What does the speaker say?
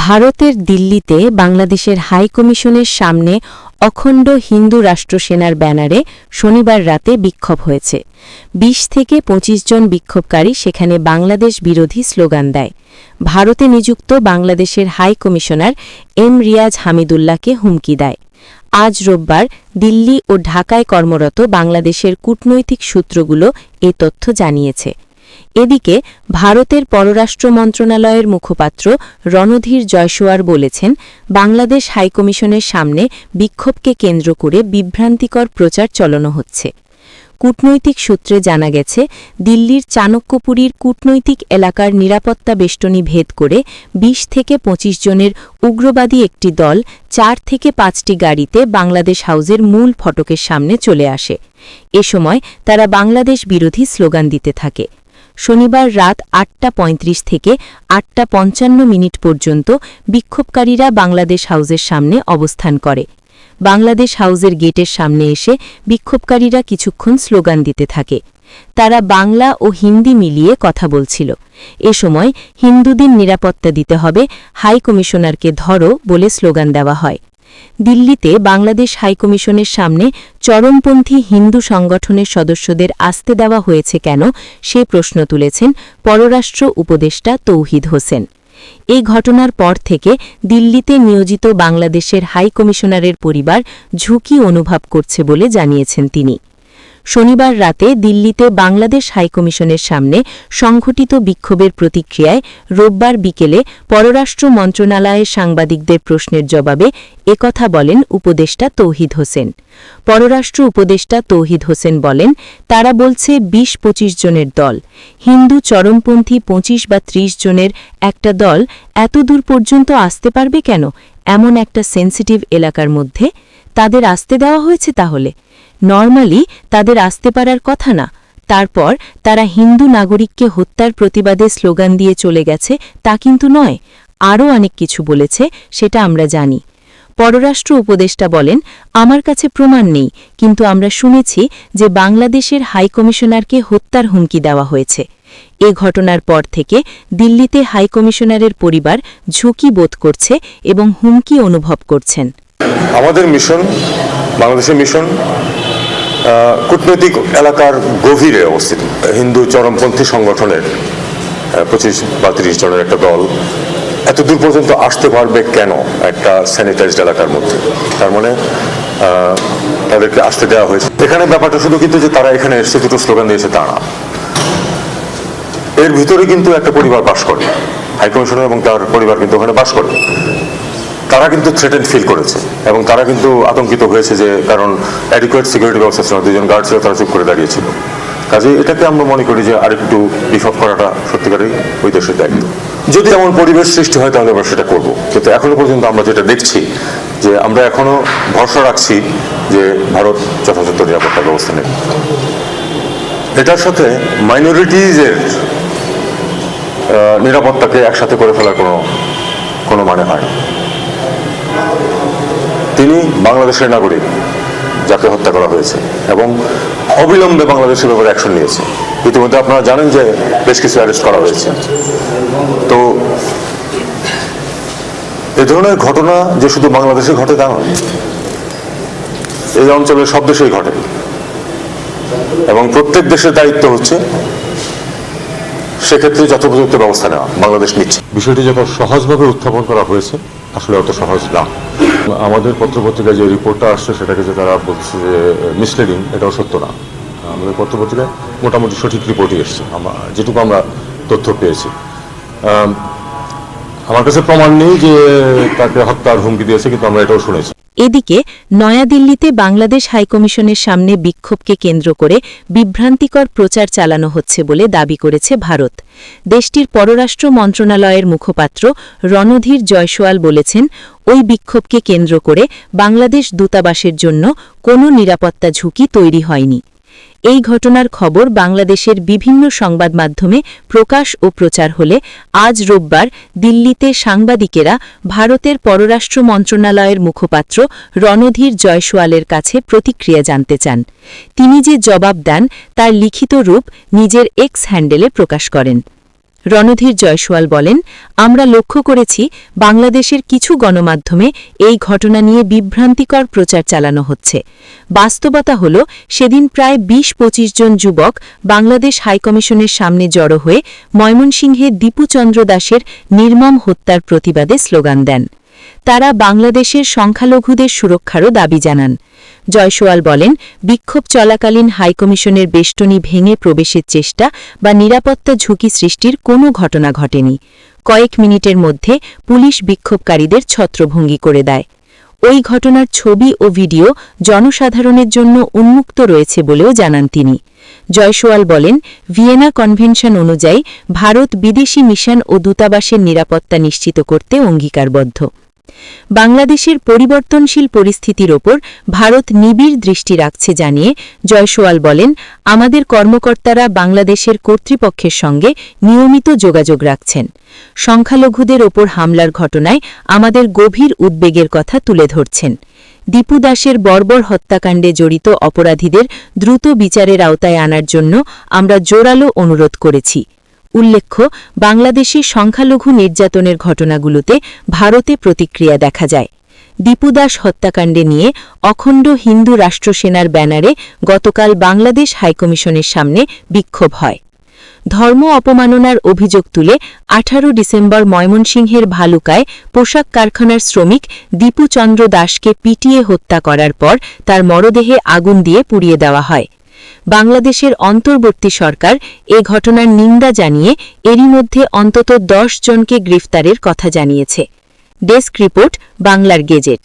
ভারতের দিল্লিতে বাংলাদেশের হাই কমিশনের সামনে অখণ্ড হিন্দু রাষ্ট্র সেনার ব্যানারে শনিবার রাতে বিক্ষোভ হয়েছে। ২০ থেকে ২৫ জন বিক্ষোভকারী সেখানে বাংলাদেশ বিরোধী স্লোগান দেয়। ভারতে নিযুক্ত বাংলাদেশের হাই কমিশনার এম রিয়াজ হামিদুল্লাহকে হুমকি দেয়। আজ রোববার দিল্লি ও ঢাকায় কর্মরত বাংলাদেশের কূটনৈতিক সূত্রগুলো এ তথ্য জানিয়েছে। এদিকে ভারতের পররাষ্ট্র মন্ত্রণালয়ের মুখপাত্র রণধীর জয়সওয়াল বলেছেন, বাংলাদেশ হাইকমিশনের সামনে বিক্ষোভকে কেন্দ্র করে বিভ্রান্তিকর প্রচার চালানো হচ্ছে। কূটনৈতিক সূত্রে জানা গেছে, দিল্লির চাণক্যপুরীর কূটনৈতিক এলাকার নিরাপত্তা বেষ্টনী ভেদ করে ২০ থেকে ২৫ জনের উগ্রবাদী একটি দল ৪ থেকে ৫টি গাড়িতে বাংলাদেশ হাউসের মূল ফটকের সামনে চলে আসে। এ সময় তারা বাংলাদেশ বিরোধী স্লোগান দিতে থাকে। শনিবার রাত ৮টা ৩৫ থেকে ৮টা ৫৫ পর্যন্ত বিক্ষোভকারীরা বাংলাদেশ হাউসের সামনে অবস্থান করে। বাংলাদেশ হাউসের গেটের সামনে এসে বিক্ষোভকারীরা কিছুক্ষণ স্লোগান দিতে থাকে। তারা বাংলা ও হিন্দি মিলিয়ে কথা বলছিল। এ সময় হিন্দুদের নিরাপত্তা দিতে হবে, হাই কমিশনারকে ধরো বলে স্লোগান দেওয়া হয়। দিল্লিতে বাংলাদেশ হাইকমিশনের সামনে চরমপন্থী হিন্দু সংগঠনের সদস্যদের আসতে দেওয়া হয়েছে কেন, সে প্রশ্ন তুলেছেন পররাষ্ট্র উপদেষ্টা তৌহিদ হোসেন। এই ঘটনার পর থেকে দিল্লিতে নিয়োজিত বাংলাদেশের হাইকমিশনারের পরিবার ঝুঁকি অনুভব করছে বলে জানিয়েছেন তিনি। শনিবার রাতে দিল্লিতে বাংলাদেশ হাইকমিশনের সামনে সংঘটিত বিক্ষোভের প্রতিক্রিয়ায় রোববার বিকেলে পররাষ্ট্র মন্ত্রণালয়ের সাংবাদিকদের প্রশ্নের জবাবে একথা বলেন উপদেষ্টা তৌহিদ হোসেন। পররাষ্ট্র উপদেষ্টা তৌহিদ হোসেন বলেন, তারা বলছে ২০-২৫ জনের দল, হিন্দু চরমপন্থী ২৫ বা ৩০ জনের একটা দল এত দূর পর্যন্ত আসতে পারবে কেন? এমন একটা সেন্সিটিভ এলাকার মধ্যে তাদের আসতে দেওয়া হয়েছে। তাহলে নরমালি তাদের আসতে পারার কথা না। তারপর তারা হিন্দু নাগরিককে হত্যার প্রতিবাদে স্লোগান দিয়ে চলে গেছে, তা কিন্তু নয়। আরও অনেক কিছু বলেছে, সেটা আমরা জানি। পররাষ্ট্র উপদেষ্টা বলেন, আমার কাছে প্রমাণ নেই, কিন্তু আমরা শুনেছি যে বাংলাদেশের হাইকমিশনারকে হত্যার হুমকি দেওয়া হয়েছে। এ ঘটনার পর থেকে দিল্লিতে হাইকমিশনারের পরিবার ঝুঁকি বোধ করছে এবং হুমকি অনুভব করছেন। আমাদের মিশন, বাংলাদেশের মিশন কূটনৈতিক এলাকার গভীরে অবস্থিত। হিন্দু চরমপন্থী সংগঠনের ২৫ বা ৩০ জনের একটা দল এত দূর পর্যন্ত আসতে পারবে কেন একটা স্যানিটাইজড এলাকার মধ্যে? তার মানে তাদেরকে আসতে দেওয়া হয়েছে। এখানে ব্যাপারটা শুধু কিন্তু যে তারা এখানে এসে দুটো স্লোগান দিয়েছে তা না। এর ভিতরে কিন্তু একটা পরিবার বাস করে, হাইকমিশনার এবং তার পরিবার কিন্তু ওখানে বাস করে। তারা কিন্তু থ্রেটেন্ড ফিল করেছে এবং তারা কিন্তু আতঙ্কিত হয়েছে, যে কারণ অ্যাডিকুয়েট সিকিউরিটি ব্যবস্থা ছিল, দুজন গার্ড ছিল, তারা চুপ করে দাঁড়িয়েছিল। কাজে এটাকে আমরা মনে করি যে আরেকটু বিফ করাটা সত্যিকারই ওই দেশের দায়িত্ব। যদি এমন পরিবেশ সৃষ্টি হয় তাহলে আমরা সেটা করবো, কিন্তু এখনো পর্যন্ত আমরা যেটা দেখছি যে আমরা এখনো ভরসা রাখছি যে ভারত যথাযথ নিরাপত্তা ব্যবস্থা নেবে। এটার সাথে মাইনরিটিজের নিরাপত্তাকে একসাথে করে ফেলার কোনো মানে হয় না। তিনি বাংলাদেশের নাগরিক যাকে হত্যা করা হয়েছে এবং অবিলম্বে বাংলাদেশের ব্যাপারে অ্যাকশন নিয়েছে। ইতিমধ্যে আপনারা জানেন যে বেশ কিছু অ্যারেস্ট করা হয়েছে। তো এ ধরনের ঘটনা যে শুধু বাংলাদেশে ঘটে তা নয়, এই অঞ্চলের সব দেশেই ঘটে এবং প্রত্যেক দেশের দায়িত্ব হচ্ছে সেক্ষেত্রে যথোপযুক্ত ব্যবস্থা নেওয়া। বাংলাদেশ নিচ্ছে। বিষয়টি যখন সহজভাবে উত্থাপন করা হয়েছে, আসলে অত সহজ না। আমাদের পত্রপত্রিকায় যে রিপোর্টটা আসছে সেটাকে যে তারা বলছে যে মিসলিডিং, এটাও সত্য না। আমাদের পত্রপত্রিকায় মোটামুটি সঠিক রিপোর্টই এসছে, যেটুকু আমরা তথ্য পেয়েছি। আমার কাছে প্রমাণ নেই যে তাকে হত্যার হুমকি দিয়েছে, কিন্তু আমরা এটাও শুনেছি। এদিকে নয়াদিল্লিতে বাংলাদেশ হাইকমিশনের সামনে বিক্ষোভকে কেন্দ্র করে বিভ্রান্তিকর প্রচার চালানো হচ্ছে বলে দাবি করেছে ভারত। দেশটির পররাষ্ট্র মন্ত্রণালয়ের মুখপাত্র রণধীর জয়সওয়াল বলেছেন, ওই বিক্ষোভকে কেন্দ্র করে বাংলাদেশ দূতাবাসের জন্য কোনো নিরাপত্তা ঝুঁকি তৈরি হয়নি। এই ঘটনার খবর বাংলাদেশের বিভিন্ন সংবাদ মাধ্যমে প্রকাশ ও প্রচার হলে আজ রোববার দিল্লিতে সাংবাদিকেরা ভারতের পররাষ্ট্র মন্ত্রণালয়ের মুখপাত্র রণধীর জয়সওয়ালের কাছে প্রতিক্রিয়া জানতে চান। তিনি যে জবাব দেন তার লিখিত রূপ নিজের এক্স হ্যান্ডেলে প্রকাশ করেন। রণধীর জয়সওয়াল বলেন, আমরা লক্ষ্য করেছি বাংলাদেশের কিছু গণমাধ্যমে এই ঘটনা নিয়ে বিভ্রান্তিকর প্রচার চালানো হচ্ছে। বাস্তবতা হল সেদিন প্রায় ২০-২৫ জন যুবক বাংলাদেশ হাইকমিশনের সামনে জড়ো হয়ে ময়মনসিংহে দীপু চন্দ্র দাসের নির্মম হত্যার প্রতিবাদে স্লোগান দেন। তারা বাংলাদেশের সংখ্যালঘুদের সুরক্ষারও দাবি জানান। জয়সওয়াল বলেন, বিক্ষোভ চলাকালীন হাইকমিশনের বেষ্টনী ভেঙে প্রবেশের চেষ্টা বা নিরাপত্তা ঝুঁকি সৃষ্টির কোনো ঘটনা ঘটেনি। কয়েক মিনিটের মধ্যে পুলিশ বিক্ষোভকারীদের ছত্রভঙ্গি করে দেয়। ওই ঘটনার ছবি ও ভিডিও জনসাধারণের জন্য উন্মুক্ত রয়েছে বলেও জানান তিনি। জয়সওয়াল বলেন, ভিয়েনা কনভেনশন অনুযায়ী ভারত বিদেশি মিশন ও দূতাবাসের নিরাপত্তা নিশ্চিত করতে অঙ্গীকারবদ্ধ। বাংলাদেশের পরিবর্তনশীল পরিস্থিতির ওপর ভারত নিবিড় দৃষ্টি রাখছে জানিয়ে জয়সওয়াল বলেন, আমাদের কর্মকর্তারা বাংলাদেশের কর্তৃপক্ষের সঙ্গে নিয়মিত যোগাযোগ রাখছেন। সংখ্যালঘুদের ওপর হামলার ঘটনায় আমাদের গভীর উদ্বেগের কথা তুলে ধরছেন। দীপু দাসের বর্বর হত্যাকাণ্ডে জড়িত অপরাধীদের দ্রুত বিচারের আওতায় আনার জন্য আমরা জোরালো অনুরোধ করেছি। উল্লেখ্য, বাংলাদেশে সংখ্যালঘু নির্যাতনের ঘটনাগুলোতে ভারতে প্রতিক্রিয়া দেখা যায়। দীপু দাস হত্যাকাণ্ডে নিয়ে অখণ্ড হিন্দু রাষ্ট্র সেনার ব্যানারে গতকাল বাংলাদেশ হাইকমিশনের সামনে বিক্ষোভ হয়। ধর্ম অপমাননার অভিযোগ তুলে ১৮ ডিসেম্বর ময়মনসিংহের ভালুকায় পোশাক কারখানার শ্রমিক দীপু চন্দ্র দাসকে পিটিয়ে হত্যা করার পর তার মরদেহে আগুন দিয়ে পুড়িয়ে দেওয়া হয়। বাংলাদেশের অন্তর্বর্তী সরকার এ ঘটনার নিন্দা জানিয়ে এরই মধ্যে অন্তত ১০ জনকে গ্রেফতারের কথা জানিয়েছে। ডেস্ক রিপোর্ট, বাংলার গেজেট।